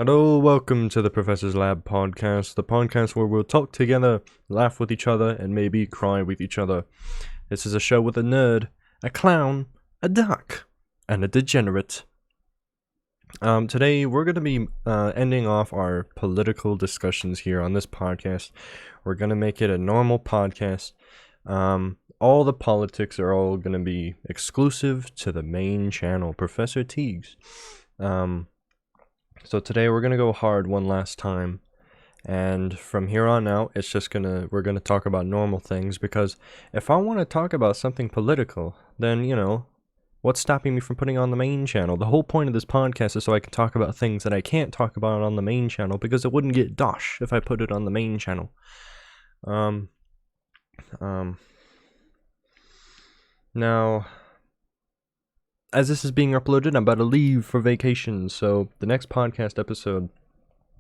Hello, welcome to the Professor's Lab podcast, the podcast where we'll talk together, laugh with each other, and maybe cry with each other. This is a show with a nerd, a clown, a duck, and a degenerate. Today we're going to be ending off our political discussions here on this podcast. We're going to make it a normal podcast. All the politics are all going to be exclusive to the main channel, Professor Teagues. So today we're gonna go hard one last time, and from here on out, we're gonna talk about normal things, because if I want to talk about something political, then what's stopping me from putting it on the main channel? The whole point of this podcast is so I can talk about things that I can't talk about on the main channel, because it wouldn't get dosh if I put it on the main channel. Now, as this is being uploaded, I'm about to leave for vacation, so the next podcast episode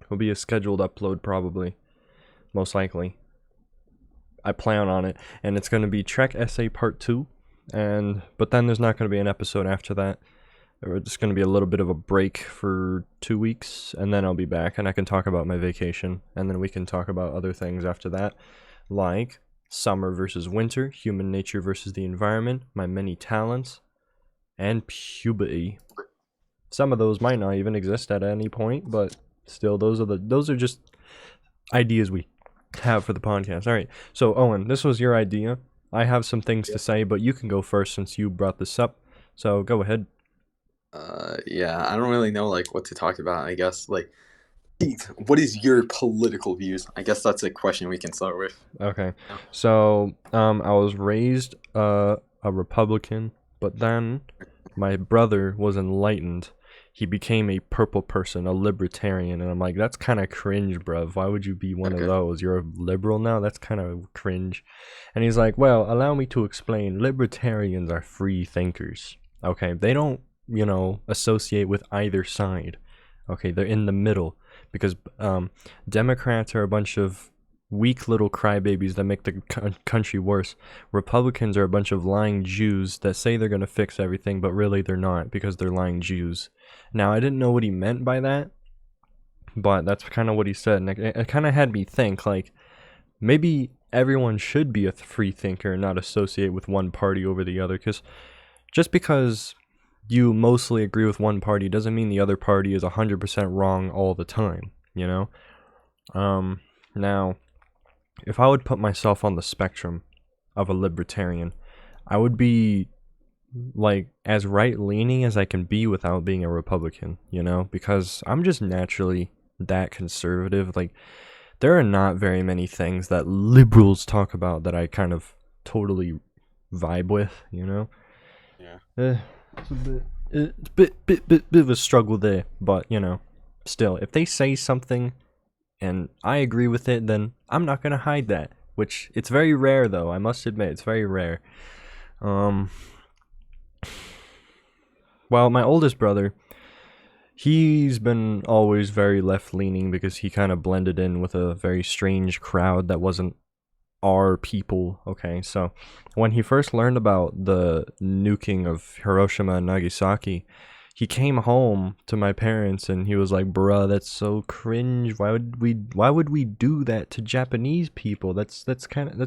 will be a scheduled upload, probably. Most likely. I plan on it, and it's going to be Trek Essay Part 2, but then there's not going to be an episode after that. It's just going to be a little bit of a break for 2 weeks, and then I'll be back, and I can talk about my vacation, and then we can talk about other things after that, like summer versus winter, human nature versus the environment, my many talents, and puberty. Some of those might not even exist at any point, but still, those are just ideas we have for the podcast. All right, so Owen, this was your idea. I have some things to say, but you can go first since you brought this up. So go ahead. Yeah, I don't really know what to talk about. I guess Keith, what is your political views? I guess that's a question we can start with. Okay, so I was raised a Republican, but then my brother was enlightened. He became a purple person, a libertarian, and I'm like, that's kind of cringe, bruv. Why would you be one of those? You're a liberal now? That's kind of cringe. And he's like, well, allow me to explain. Libertarians are free thinkers. Okay, they don't, associate with either side. Okay, they're in the middle, because Democrats are a bunch of weak little crybabies that make the country worse. Republicans are a bunch of lying Jews that say they're going to fix everything, but really they're not, because they're lying Jews. Now, I didn't know what he meant by that, but that's kind of what he said, and it kind of had me think, maybe everyone should be a free thinker and not associate with one party over the other, because just because you mostly agree with one party doesn't mean the other party is 100% wrong all the time, Now, if I would put myself on the spectrum of a libertarian, I would be as right-leaning as I can be without being a Republican, because I'm just naturally that conservative. There are not very many things that liberals talk about that I kind of totally vibe with, Yeah. It's a bit of a struggle there, but still, if they say something and I agree with it, then I'm not gonna hide that. Which, it's very rare, though. I must admit, it's very rare. Well, my oldest brother, he's been always very left-leaning because he kind of blended in with a very strange crowd that wasn't our people. Okay, so when he first learned about the nuking of Hiroshima and Nagasaki, he came home to my parents and he was like, bruh, that's so cringe. Why would we do that to Japanese people? That's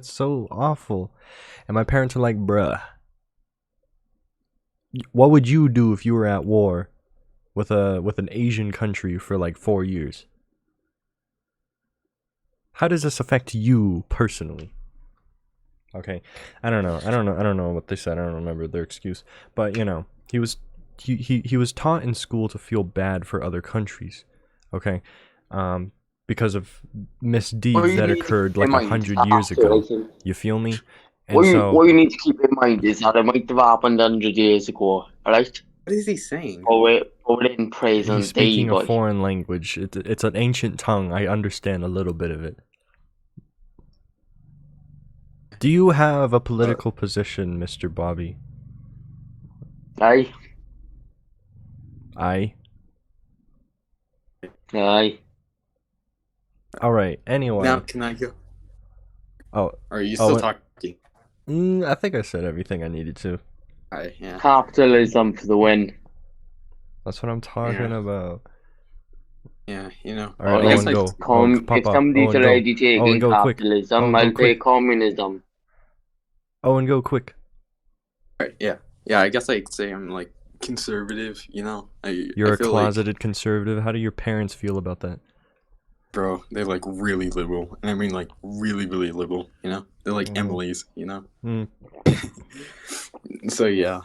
so awful. And my parents were like, bruh, what would you do if you were at war with an Asian country for 4 years? How does this affect you personally? Okay, I don't know what they said. I don't remember their excuse, but he was taught in school to feel bad for other countries, okay, because of misdeeds that occurred 100 years ago. You feel me? And what you need to keep in mind is that it might have happened 100 years ago, alright? What is he saying? Or in present. He's speaking a foreign language. It's an ancient tongue. I understand a little bit of it. Do you have a political position, Mr. Bobby? Aye. Aye. Aye. Alright, anyway. Now, can I go? Oh. Or are you still talking? I think I said everything I needed to. Alright, yeah. Capitalism for the win. That's what I'm talking about. Yeah, you know. All right, Or I guess like Owen, I go. if Papa, somebody's Owen, go. already Owen, taking go quick. capitalism, Owen, go I'll take quick. communism. Owen, go quick. right, yeah. Yeah, I guess I could say I'm like conservative, you know. I You're a feel like, closeted conservative. How do your parents feel about that? bro, they're like really liberal. And I mean like really, really liberal, you know? They're like Mhm. Emily's, you know? Mm. So yeah.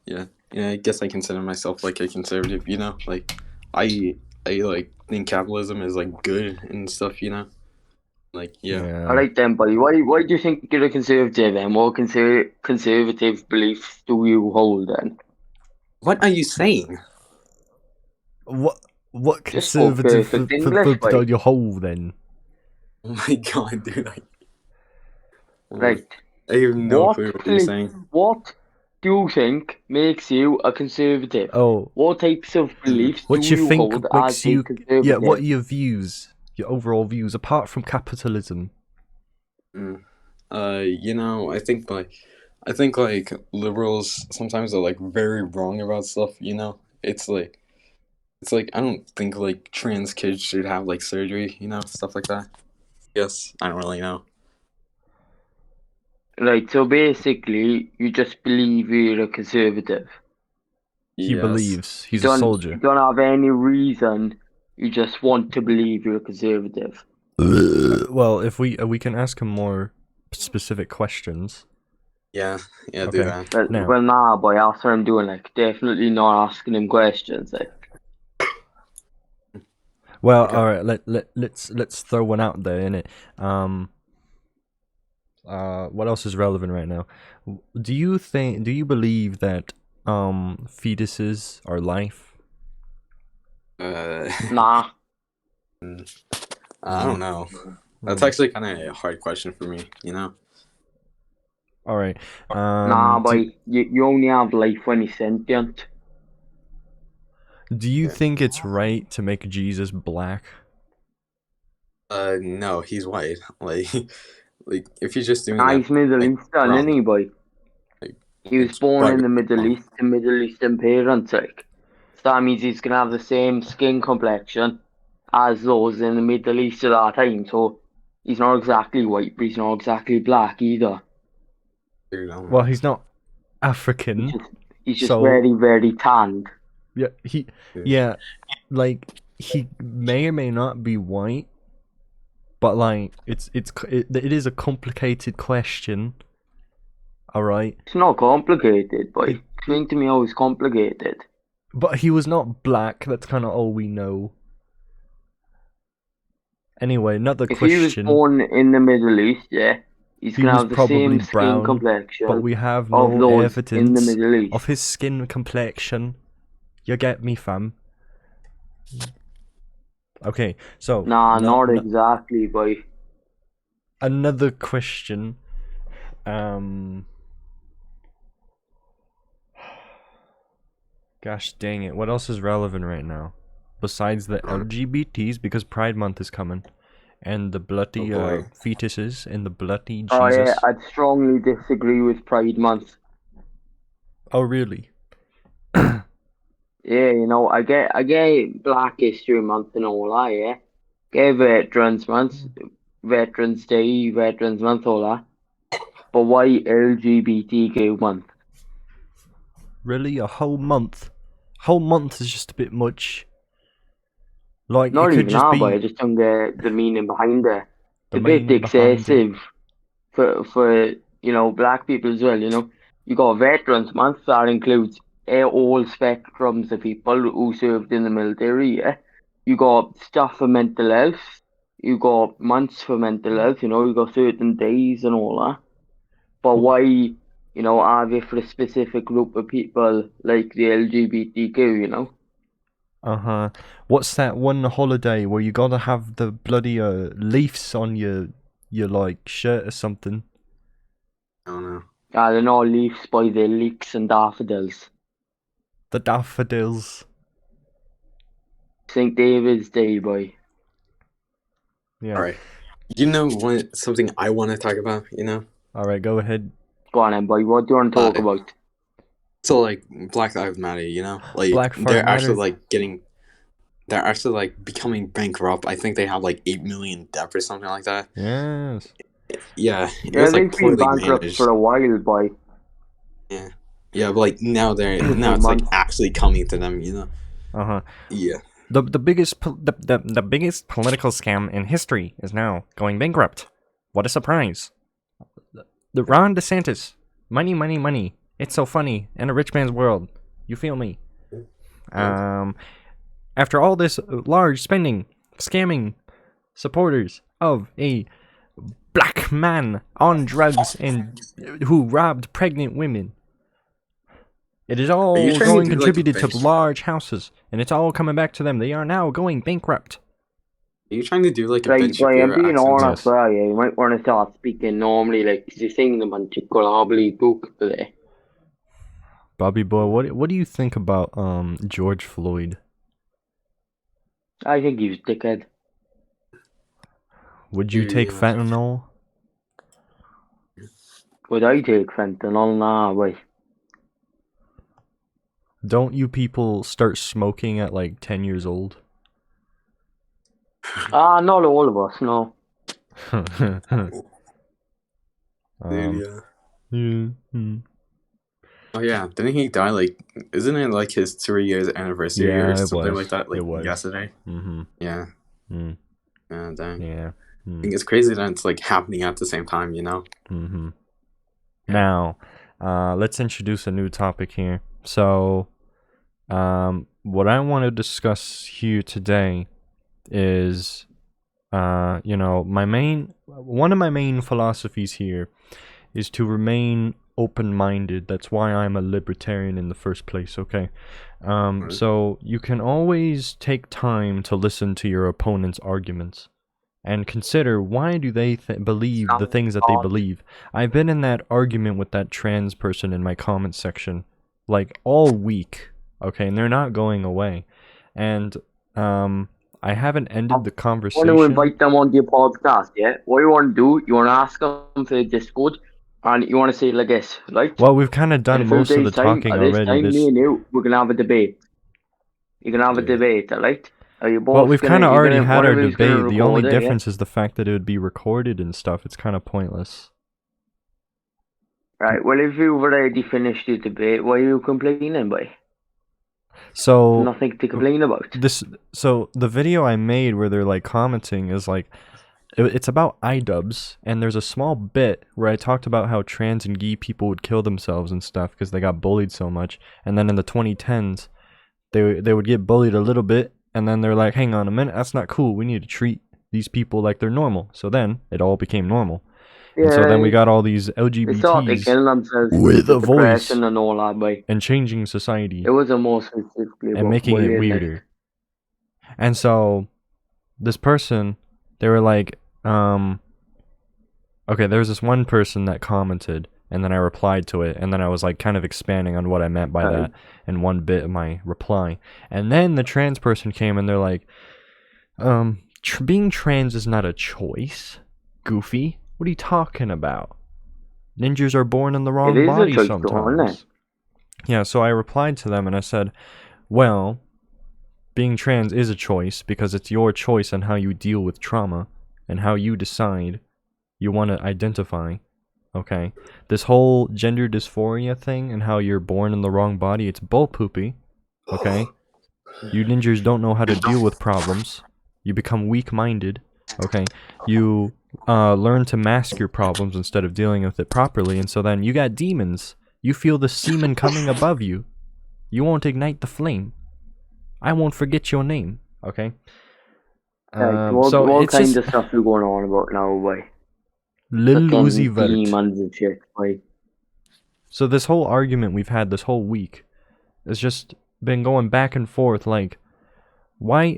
Yeah, I guess I consider myself like a conservative, you know? Like I like think capitalism is like good and stuff, you know? Like yeah. I like them, buddy. Why do you think you're a conservative and what conservative beliefs do you hold then? What are you saying? What Just spoke conservative perfect English, do buddy. you hold then? Oh my god, dude, Right. I have no clue what you're saying. What do you think makes you a conservative? Oh, What types of beliefs what do you you think hold makes as a you? Yeah, what are conservative? your views? Your overall views, apart from capitalism. Mm. You know, I think like liberals sometimes are like very wrong about stuff, you know? It's like I don't think like trans kids should have like surgery, you know, stuff like that. Yes, I don't really know. Right, so basically you just believe you're a conservative. He Yes. believes You he's a don't soldier. have any reason, you just want to believe you're a conservative. Well, if we can ask him more specific questions. Yeah, do Okay. that. Well, Now- well nah boy, that's what I'm doing, like definitely not asking him questions. Like Well, Okay. all right. Let's throw one out there, innit? What else is relevant right now? Do you believe that fetuses are life? nah. I don't know. That's Hmm. actually kind of a hard question for me, you know? All right. Nah boy, you only have life when you're sentient. Do you Yeah. think it's right to make Jesus black? No, he's white. Like if you're just doing Nah, that, he's Middle like, Eastern, wrong. isn't he boy? Like, He was it's born in the Middle wrong. East to Middle Eastern parents, like. So that means he's gonna have the same skin complexion as those in the Middle East at that time. So he's not exactly white, but he's not exactly black either. Dude, I don't Well, know. he's not African, He's just so very, very tanned. yeah, Yeah. like he may or may not be white, but like it is a complicated question. All right, It's not complicated, boy. Explain to me how it's complicated. but he was not black. That's kind of all we know. Anyway, another If he was question. born in the Middle East, yeah, he's He gonna was have the probably same skin brown, but complexion we have of no those in the evidence Middle East. of his skin complexion. You get me, fam? Okay, so Nah, not exactly, boy. another question. Gosh dang it! What else is relevant right now? Besides the LGBTs, because Pride Month is coming, and the bloody Oh, boy. fetuses and the bloody Jesus. Oh yeah, I'd strongly disagree with Pride Month. Oh really? Yeah, you know, I get Black History Month and all that, yeah. Get Veterans Month, Veterans Day, Veterans Month, all that. But why LGBTQ month? Really? A whole month? Whole month is just a bit much. Like Not it could even just that, but I be just don't get the meaning behind it. the It's a bit meaning behind it. excessive for you know, black people as well, you know. You got Veterans Month that includes all spectrums of people who served in the military, yeah. You got stuff for mental health, you got months for mental health, you know, you got certain days and all that. But why, you know, have it for a specific group of people like the LGBTQ, you know? Uh-huh. What's that one holiday where you gotta have the bloody leaves on your like shirt or something? I don't know. They're not leaves by the leeks and daffodils. The daffodils. St. David's Day, boy. Yeah. All right. You know what? Something I want to talk about. You know. All right, go ahead. Go on then, boy. What do you want to talk about? So like Black Lives Matter. You know, like Black they're Fart actually Matter. like getting. they're actually like becoming bankrupt. I think they have like 8 million debt or something like that. Yes. Yeah, it Yeah, was like they've been poorly bankrupt managed. for a while, boy. Yeah, yeah, but like now Few it's like months. actually coming to them. Uh-huh. Yeah. The biggest the biggest political scam in history is now going bankrupt. What a surprise. The Ron DeSantis. Money, money, money. It's so funny in a rich man's world. You feel me? After all this large spending, scamming supporters of a black man on drugs and who robbed pregnant women. It is all Are you trying to going do, like, a contributed to bench- large houses, and it's all coming back to them. They are now going bankrupt. Are you trying to do like a Right, Ben boy, I'm Shapiro being accent? honest, Yes. yeah, you might want to start speaking normally, like, 'cause you're saying a bunch of globally book today. Bobby boy, what do you think about George Floyd? I think he was a dickhead. Would you take Yeah. fentanyl? Would I take fentanyl? Nah, boy. Don't you people start smoking at like 10 years old? Not all of us, no. Dude, yeah. yeah. Hmm. Oh yeah, didn't he die like? Isn't it like his 3 years anniversary Yeah, or it something was. like that? Like It was. yesterday. Mm-hmm. Yeah. Mm. Yeah. Dang. Yeah. I think it's crazy that it's like happening at the same time. Mm-hmm. Now, let's introduce a new topic here. So, what I want to discuss here today is, one of my main philosophies here is to remain open-minded. That's why I'm a libertarian in the first place, okay? So you can always take time to listen to your opponent's arguments and consider why do they believe the things that they believe. I've been in that argument with that trans person in my comment section like all week, okay, and they're not going away. And I haven't ended the conversation. Want to invite them on your podcast, yeah? What you want to do, you want to ask them for Discord, and you want to say like this, right? Well, we've kind of done In a few most of the days' time, talking at this already. time, me and you, we're gonna have a debate. You can have a Yeah. debate, alright? Are you both Well, we've kind of already had one our of you's gonna debate. The only record it, yeah? difference is the fact that it would be recorded and stuff. It's kind of pointless. Right, well, if you've already finished the debate, why are you complaining, boy? So Nothing to complain about. So the video I made where they're like commenting is like, it's about iDubbbz, and there's a small bit where I talked about how trans and gay people would kill themselves and stuff because they got bullied so much. And then in the 2010s, they would get bullied a little bit, and then they're like, hang on a minute, that's not cool. We need to treat these people like they're normal. So then it all became normal. And so then we got all these They started LGBTs killing themselves with a voice depression and all that, boy. and changing society It was a more specifically and making it weirder. And so this person, they were like, okay, there was this one person that commented, and then I replied to it, and then I was like kind of expanding on what I meant by that in one bit of my reply. And then the trans person came and they're like, being trans is not a choice, goofy. What are you talking about? Ninjas are born in the wrong It is a body choice, though, isn't sometimes. it? Yeah, so I replied to them and I said, well, being trans is a choice because it's your choice on how you deal with trauma and how you decide you want to identify, okay? This whole gender dysphoria thing and how you're born in the wrong body, it's bull poopy, okay? You ninjas don't know how to deal with problems. You become weak-minded, okay? You learn to mask your problems instead of dealing with it properly, and so then you got demons. You feel the semen coming above you. You won't ignite the flame. I won't forget your name, okay? What kind of stuff you going on about now, boy? Lil Fucking Uzi Vert. demons and shit, boy. So this whole argument we've had this whole week has just been going back and forth like, why,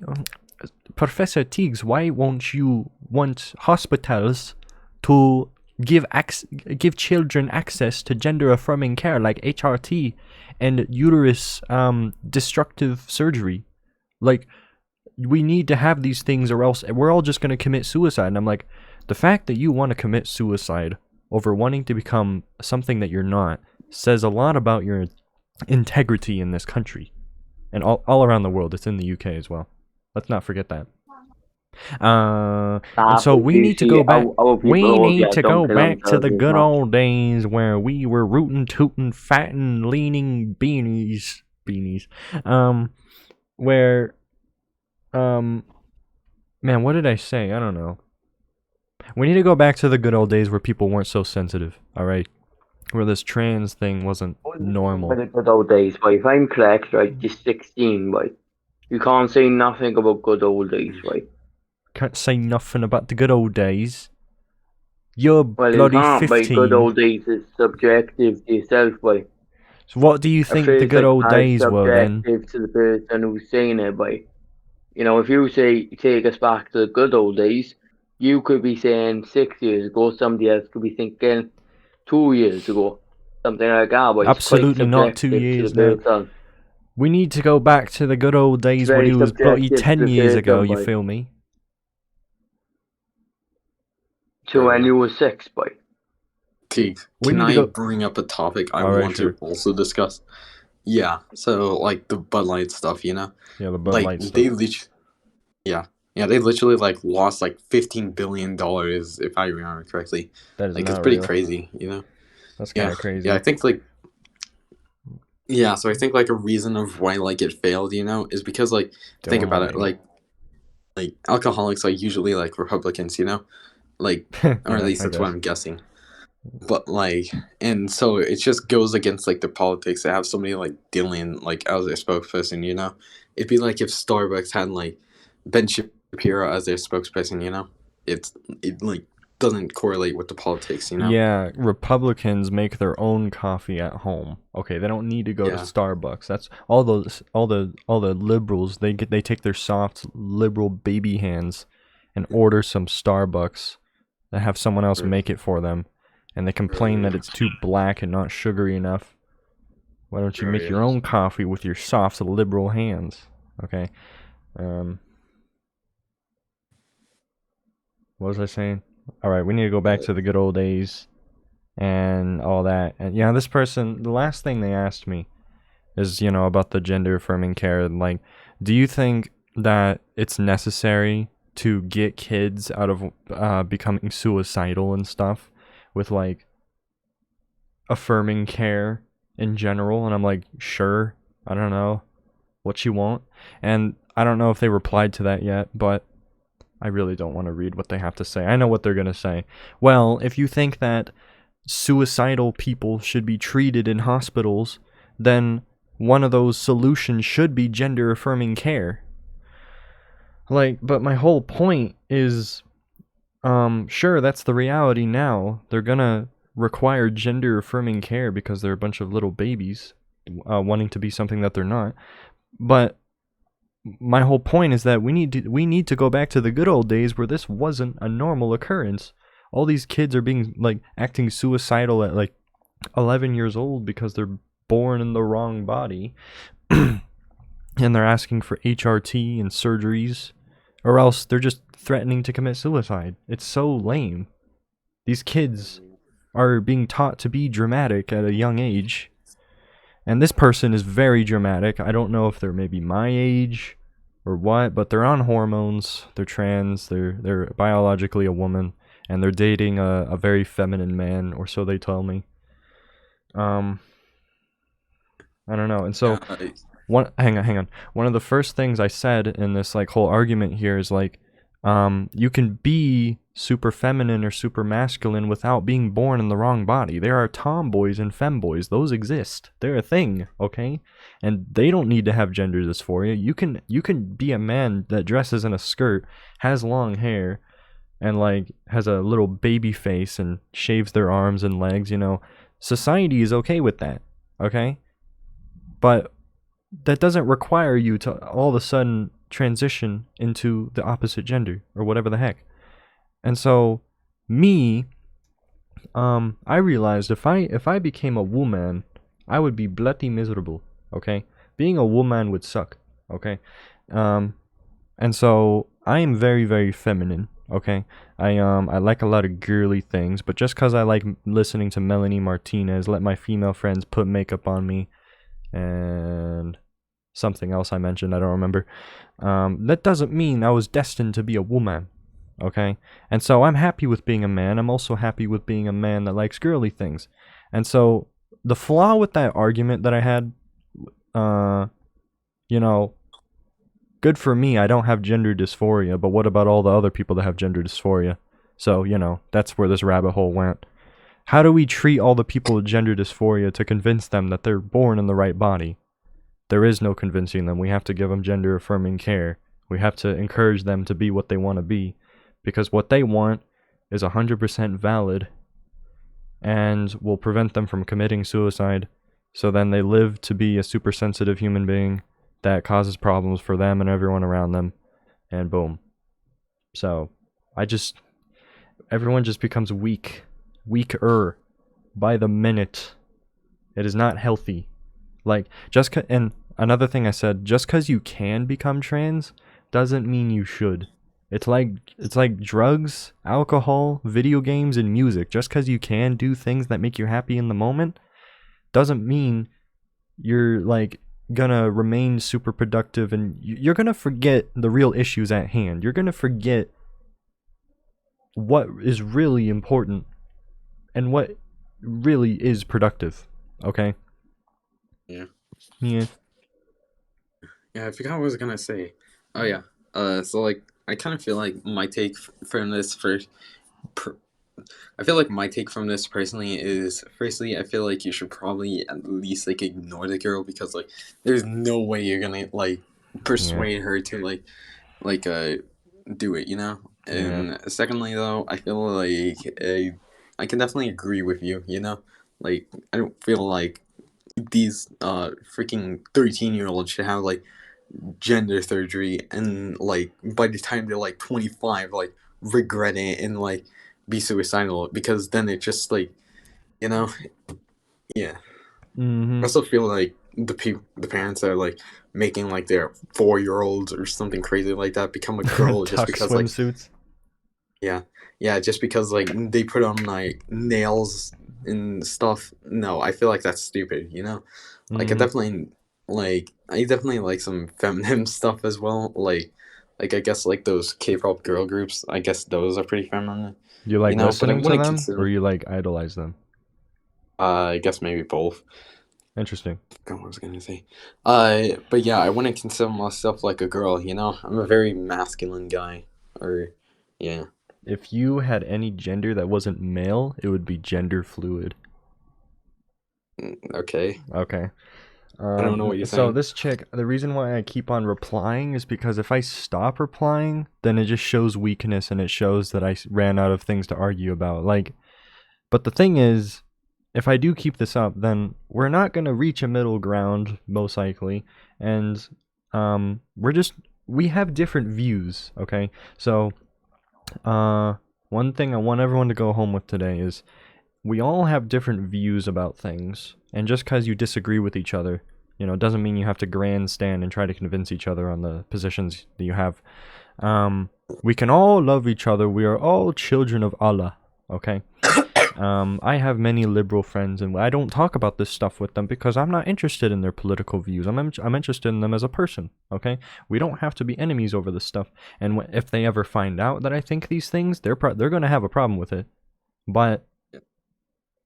Professor Teagues, why won't you want hospitals to give children access to gender-affirming care like HRT and uterus destructive surgery? Like, we need to have these things or else we're all just going to commit suicide. And I'm like, the fact that you want to commit suicide over wanting to become something that you're not says a lot about your integrity in this country and all around the world. It's in the UK as well. Let's not forget that. And Ah, so but we you need to see, go back. our people We all need get to go don't kill back to themselves the as good much. old days where we were rootin', tootin', fattin', leaning beanies. Where, man, what did I say? I don't know. We need to go back to the good old days where people weren't so sensitive, alright? Where this trans thing wasn't normal. But the good old days, boy. If I'm correct, right, you're 16, boy. You can't say nothing about good old days, right? Can't say nothing about the good old days. You're Well, you bloody can't, boy. Good 15. old days is subjective to yourself, boy. So what do you A think the phrase good like old that is days were then? subjective to the person who's saying it, boy. You know, if you say, take us back to the good old days, you could be saying 6 years ago, somebody else could be thinking 2 years ago. Something like that, but it's quite Absolutely not 2 subjective to years the now. person. We need to go back to the good old days It's when very it was bloody subjective 10 to the years ago, person, you boy. feel me? To when you were 6, boy. Teeth, We can need to I go- bring up a topic I Alright, want sure. to also discuss? Yeah, so like the Bud Light stuff, you know? Yeah, the Bud Like Light stuff. they literally, yeah, they literally like lost like $15 billion if I remember correctly. That is Like not it's pretty real. crazy, you know? That's kind Yeah, of crazy. yeah, I think like so I think like a reason of why like it failed, you know, is because like think Dylan about it, White. like alcoholics are usually like Republicans, you know, like Yeah, or at least I that's what guess. I'm guessing. But like, and so it just goes against like the politics to have somebody like Dylan like as their spokesperson, you know. It'd be like if Starbucks had like Ben Shapiro as their spokesperson, you know. It like doesn't correlate with the politics, you know. Yeah, Republicans make their own coffee at home. Okay, they don't need to go to Yeah. Starbucks. That's all the liberals, they take their soft liberal baby hands and order some Starbucks and have someone else make it for them. And they complain that it's too black and not sugary enough. Why don't you make your own coffee with your soft liberal hands? Okay. What was I saying? All right, we need to go back to the good old days and all that. And yeah, this person, the last thing they asked me is, you know, about the gender affirming care. And like, do you think that it's necessary to get kids out of becoming suicidal and stuff with like affirming care in general? And I'm like, sure, I don't know what you want. And I don't know if they replied to that yet, but I really don't want to read what they have to say. I know what they're going to say. Well, if you think that suicidal people should be treated in hospitals, then one of those solutions should be gender affirming care. Like, but my whole point is, sure, that's the reality now. They're gonna require gender affirming care because they're a bunch of little babies wanting to be something that they're not. But my whole point is that we need to go back to the good old days where this wasn't a normal occurrence. All these kids are being like acting suicidal at like 11 years old because they're born in the wrong body. And they're asking for HRT and surgeries, or else they're just threatening to commit suicide. It's so lame. These kids are being taught to be dramatic at a young age. And this person is very dramatic. I don't know if they're maybe my age or what, but they're on hormones. They're trans. They're biologically a woman, and they're dating a very feminine man, or so they tell me. I don't know. And so hang on. One of the first things I said in this like whole argument here is like, you can be super feminine or super masculine without being born in the wrong body. There are tomboys and femboys. Those exist. They're a thing, okay? And they don't need to have gender dysphoria. You can be a man that dresses in a skirt, has long hair, and like has a little baby face and shaves their arms and legs, you know. Society is okay with that, okay? But that doesn't require you to all of a sudden transition into the opposite gender or whatever the heck. And so me, I realized if I became a woman, I would be bloody miserable, okay? Being a woman would suck, okay? And so I am very, very feminine, okay? I like a lot of girly things, but just because I like listening to Melanie Martinez, let my female friends put makeup on me and something else I mentioned, I don't remember. That doesn't mean I was destined to be a woman, okay? And so I'm happy with being a man. I'm also happy with being a man that likes girly things. And so the flaw with that argument that I had, you know, good for me, I don't have gender dysphoria, but what about all the other people that have gender dysphoria? So, that's where this rabbit hole went. How do we treat all the people with gender dysphoria to convince them that they're born in the right body? There is no convincing them. We have to give them gender affirming care. We have to encourage them to be what they want to be, because what they want is 100% valid and will prevent them from committing suicide. So then they live to be a super sensitive human being that causes problems for them and everyone around them, and boom. So everyone just becomes weaker by the minute. It is not healthy. Like, and another thing I said, just because you can become trans doesn't mean you should. It's like drugs, alcohol, video games, and music. Just because you can do things that make you happy in the moment doesn't mean you're like gonna remain super productive, and you're gonna forget the real issues at hand. You're gonna forget what is really important and what really is productive. Okay? Yeah. Yeah. Yeah, I forgot what I was gonna say. Oh yeah. So like, I kind of feel like my take from this I feel like my take from this personally is, firstly, I feel like you should probably at least like ignore the girl, because like there's no way you're gonna like persuade her to like do it, you know? And secondly though, I feel like I can definitely agree with you, you know? Like, I don't feel like these freaking 13-year-olds should have like gender surgery and like by the time they're like 25 like regret it and like be suicidal, because then it just like, you know, yeah. I also feel like the parents are like making like their 4-year-olds or something crazy like that become a girl just because like swimsuits. yeah, just because like they put on like nails and stuff. No, I feel like that's stupid, you know? Like, I definitely like some feminine stuff as well. Like I guess like those K-pop girl groups, I guess those are pretty feminine. You like You know, but I listening to wouldn't them, consider. or you like idolize them? I guess maybe both. Interesting. What was I gonna say? But yeah, I wouldn't consider myself like a girl. You know, I'm a very masculine guy. Or, yeah. If you had any gender that wasn't male, it would be gender fluid. Okay. Okay. I don't know what you're So saying. this chick, the reason why I keep on replying is because if I stop replying, then it just shows weakness, and it shows that I ran out of things to argue about. Like, but the thing is, if I do keep this up, then we're not gonna reach a middle ground, most likely, and we have different views. Okay, so one thing I want everyone to go home with today is, we all have different views about things, and just because you disagree with each other, doesn't mean you have to grandstand and try to convince each other on the positions that you have. We can all love each other. We are all children of Allah, okay? I have many liberal friends, and I don't talk about this stuff with them because I'm not interested in their political views. I'm interested in them as a person, okay? We don't have to be enemies over this stuff, and if they ever find out that I think these things, they're going to have a problem with it. But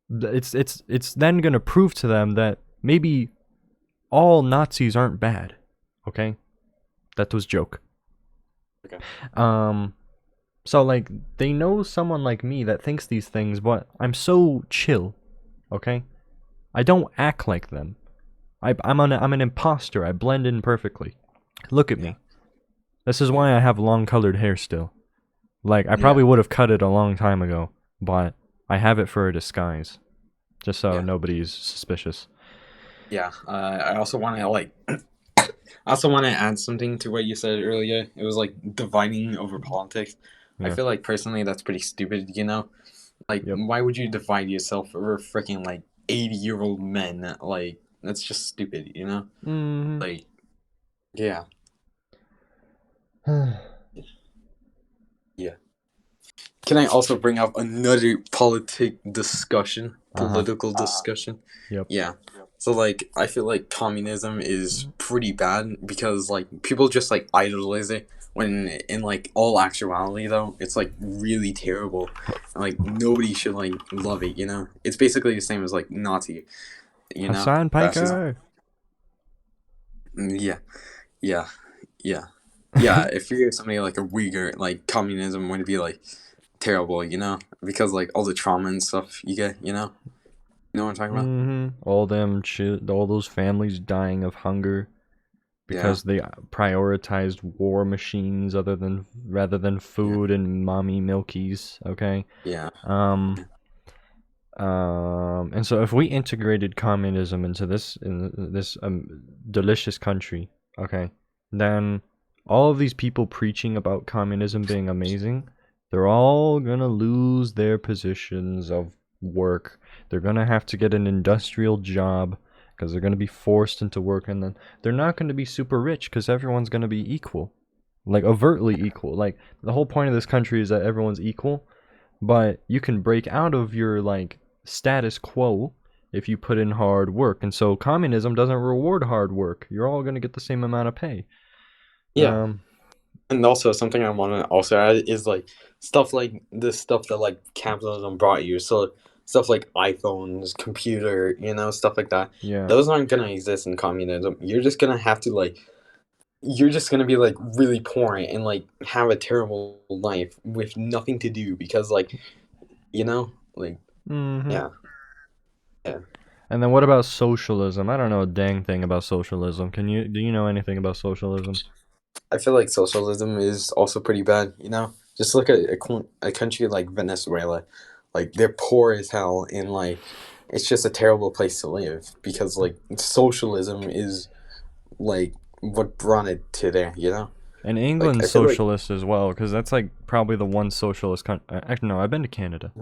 it's then going to prove to them that maybe all Nazis aren't bad, okay? That was a joke. Okay. So like, they know someone like me that thinks these things, but I'm so chill, okay? I don't act like them. I'm an imposter. I blend in perfectly. Look at me. This is why I have long colored hair still. Like, I probably would have cut it a long time ago, but I have it for a disguise, just so nobody's suspicious. Yeah, I also want to add something to what you said earlier. It was like dividing over politics. I feel like personally that's pretty stupid, you know? Like, why would you divide yourself over freaking like 80-year-old men? Like, that's just stupid, you know? Like, yeah. Yeah. Can I also bring up another political discussion? Yep. Yeah. So like I feel like communism is pretty bad because like people just like idolize it when in like all actuality though it's like really terrible. And, like nobody should like love it, you know? It's basically the same as like Nazi, you know? Hassan Fascism. Piker. Yeah. Yeah. Yeah. Yeah, if you're somebody like a Uyghur, like communism would be like terrible, you know? Because like all the trauma and stuff you get, you know? You know what I'm talking about? All them shit, all those families dying of hunger Yeah. because they prioritized war machines rather than food and mommy milkies. Okay. Yeah. And so if we integrated communism into this delicious country, okay, then all of these people preaching about communism being amazing, they're all gonna lose their positions of work. They're gonna have to get an industrial job because they're gonna be forced into work, and then they're not gonna be super rich because everyone's gonna be equal, like overtly equal. Like the whole point of this country is that everyone's equal, but you can break out of your like status quo if you put in hard work. And so communism doesn't reward hard work. You're all going to get the same amount of pay. Yeah. And also something I want to also add is like stuff like this stuff that like capitalism brought you. So stuff like iPhones, computer, you know, stuff like that. Yeah. Those aren't gonna exist in communism. You're just gonna have to like you're just gonna be like really poor and like have a terrible life with nothing to do because like you know, like yeah. Yeah. And then what about socialism? I don't know a dang thing about socialism. Do you know anything about socialism? I feel like socialism is also pretty bad, you know? Just look at a country like Venezuela. Like, they're poor as hell, and, like, it's just a terrible place to live because, like, socialism is, like, what brought it to there, you know? And England's I feel like- socialist as well, because that's like probably the one socialist country. Actually, no, I've been to Canada.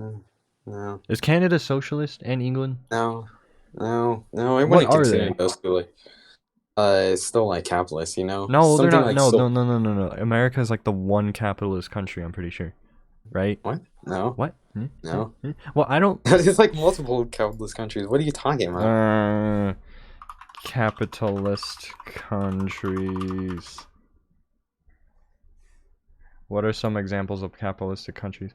No, Is Canada socialist and England? no, I wouldn't What are consider they? those two, like, it's still, like, capitalist, you know? No, they're Something not. like No. America is like the one capitalist country. I'm pretty sure, right? What? No. What? No. Well, I don't. There's, like, multiple capitalist countries. What are you talking about? Capitalist countries. What are some examples of capitalistic countries?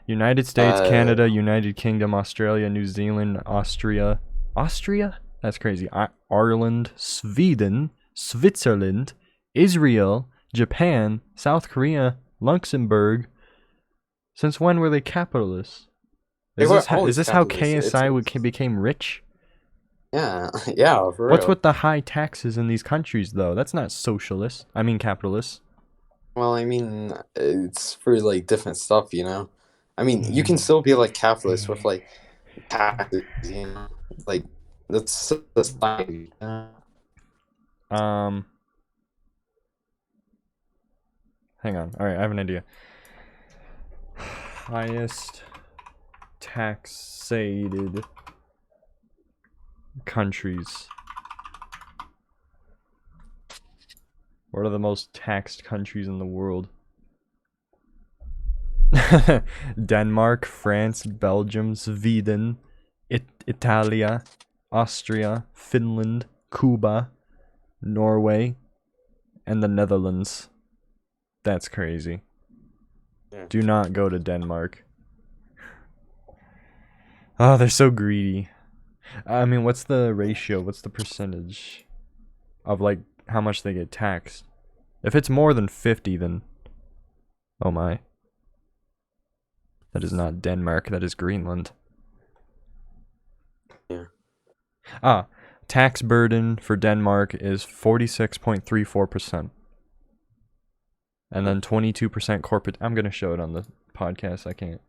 United States, Canada, United Kingdom, Australia, New Zealand, Austria. Austria? That's crazy. Ireland, Sweden, Switzerland, Israel, Japan, South Korea, Luxembourg. Since when were they capitalists? They Is were this always how capitalists. KSI became rich? Yeah, yeah, for What's real. with the high taxes in these countries, though? That's not socialist. I mean capitalist. Well, I mean, it's for like different stuff, you know. I mean, you can still be like capitalist with like taxes, you know, like that's society. You know? Hang on. All right, I have an idea. Highest taxated countries. What are the most taxed countries in the world? Denmark, France, Belgium, Sweden, Italia, Austria, Finland, Cuba, Norway, and the Netherlands. That's crazy. Yeah. Do not go to Denmark. Oh, they're so greedy. I mean, what's the ratio? What's the percentage of like how much they get taxed? If it's more than 50, then oh my. That is not Denmark, that is Greenland. Yeah. Tax burden for Denmark is 46.34%. And then 22% corporate. I'm going to show it on the podcast. I can't.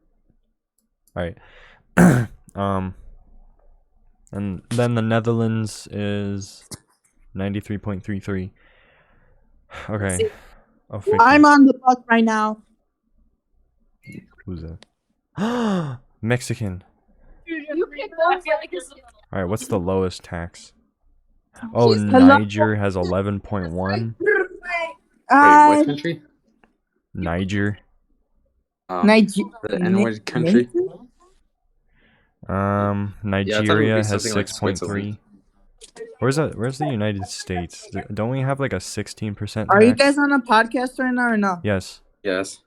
All right. And then the Netherlands is 93.33. Okay. Oh, 50. I'm on the bus right now. Who's that? Mexican. All right, what's the lowest tax? Oh, Niger has 11.1. Wait, what country? Niger. The N-word country. Nigeria has something like 6.3. Where's the United States? Don't we have like a 16% Are you tax? guys on a podcast right now or no? Yes. Yes.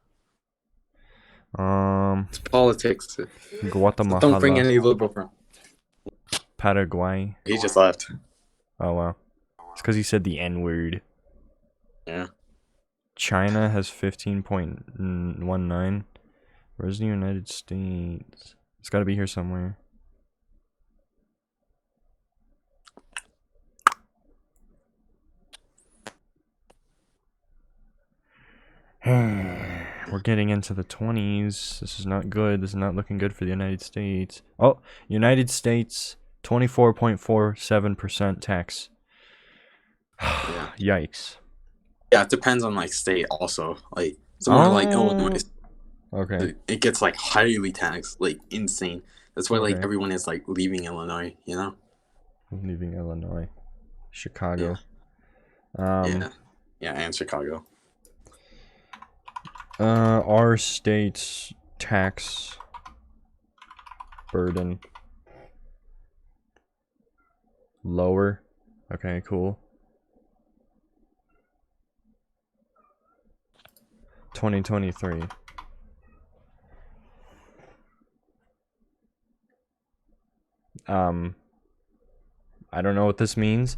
It's politics. Guatemala. Don't bring any liberal from. Paraguay. He just left. Oh wow. It's because he said the N-word. Yeah. China has 15.19. Where's the United States? It's got to be here somewhere. We're getting into the 20s. This is not good. This is not looking good for the United States. Oh, United States, 24.47% tax. Yikes. Yeah, it depends on like state also. Like somewhere like Illinois, Okay. it gets like highly taxed, like insane. That's why like Okay. everyone is like leaving Illinois, you know? I'm leaving Illinois. Chicago. Yeah, and Chicago. Our state's tax burden lower. Okay, cool. 2023. I don't know what this means.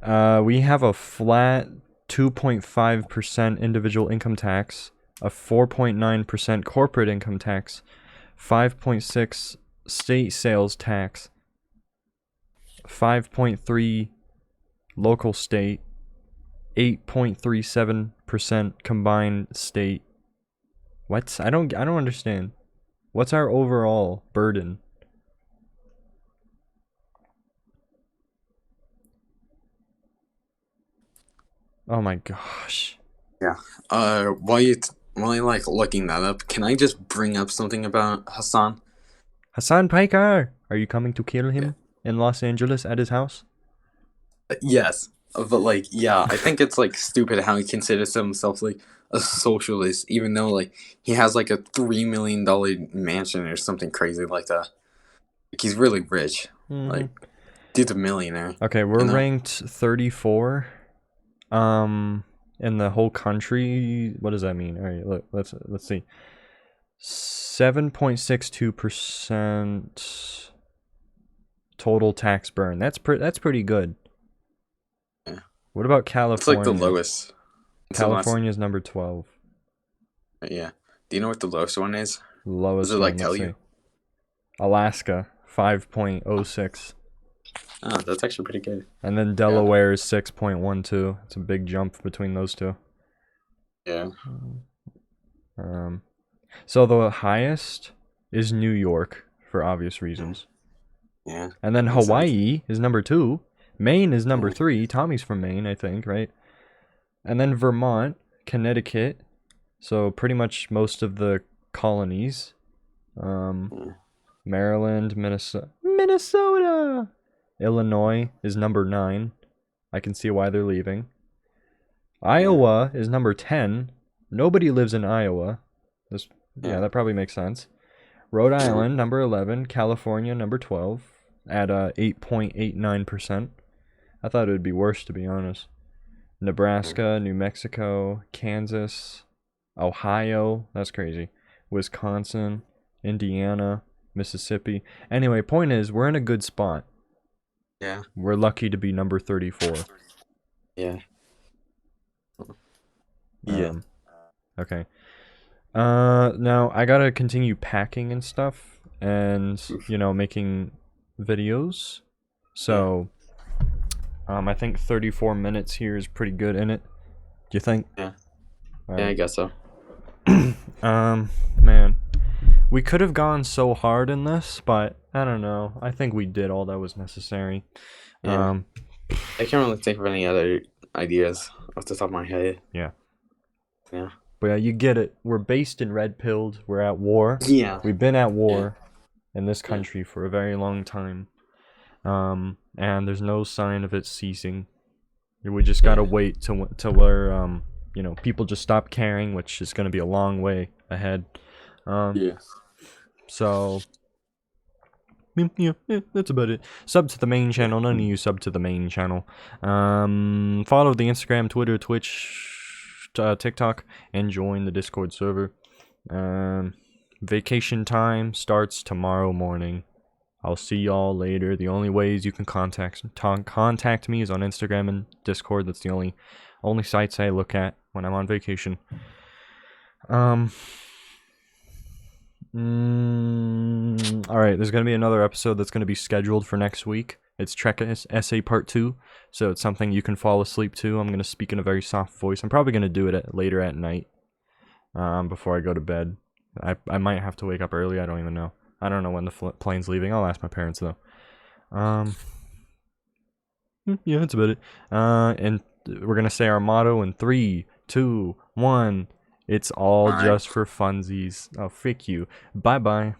We have a flat 2.5% individual income tax, a 4.9% corporate income tax, 5.6 state sales tax, 5.3 local state, 8.37% combined state. What? I don't understand. What's our overall burden? Oh my gosh. While you like looking that up, can I just bring up something about Hassan? Hassan Piker! Are you coming to kill him in Los Angeles at his house? Yes, but like, yeah, I think it's like stupid how he considers himself like a socialist, even though like he has like a $3 million mansion or something crazy like that. Like he's really rich. Like, dude's a millionaire. Okay, we're you know? ranked 34 in the whole country. What does that mean? All right, let's see. 7.62% total tax burn. That's pretty good. Yeah. What about It's California? like the lowest. It's the lowest- California's number 12. Yeah. Do you know what the lowest one is? Lowest Does it like one, tell let's you? see. Alaska, 5.06. Oh, that's actually pretty good. And then Delaware is 6.12. It's a big jump between those two. Yeah. So the highest is New York for obvious reasons. Yeah. And then Makes sense. Hawaii is number 2. Maine is number 3. Tommy's from Maine, I think, right? And then Vermont, Connecticut. So pretty much most of the colonies. Maryland, Minnesota. Illinois is number 9. I can see why they're leaving. Iowa is number 10. Nobody lives in Iowa. Yeah, that probably makes sense. Rhode Island, number 11. California, number 12, at 8.89%. I thought it would be worse, to be honest. Nebraska, New Mexico, Kansas, Ohio. That's crazy. Wisconsin, Indiana, Mississippi. Anyway, point is, we're in a good spot. Yeah. We're lucky to be number 34. Yeah. Okay. Now I gotta continue packing and stuff, and making videos. So, I think 34 minutes here is pretty good in it. Do you think? Yeah. All Yeah, I right. guess so. Man, we could have gone so hard in this, but I don't know. I think we did all that was necessary. Yeah. I can't really think of any other ideas off the top of my head. Yeah. Yeah. But yeah, you get it. We're based in Red Pilled. We're at war. Yeah. We've been at war in this country for a very long time. And there's no sign of it ceasing. We just gotta wait till where people just stop caring, which is gonna be a long way ahead. Yeah. So That's about it. Sub to the main channel. None of you sub to the main channel. Follow the Instagram, Twitter, Twitch, TikTok, and join the Discord server. Vacation time starts tomorrow morning. I'll see y'all later. The only ways you can contact me is on Instagram and Discord. That's the only sites I look at when I'm on vacation. Alright, there's gonna be another episode that's gonna be scheduled for next week. It's Trek Essay Part 2, so it's something you can fall asleep to. I'm gonna speak in a very soft voice. I'm probably gonna do it later at night, before I go to bed. I might have to wake up early. I don't even know. I don't know when the plane's leaving. I'll ask my parents though. Yeah, that's about it. And we're gonna say our motto in 3, 2, 1. It's all Bye. just for funsies. Oh, frick you. Bye bye.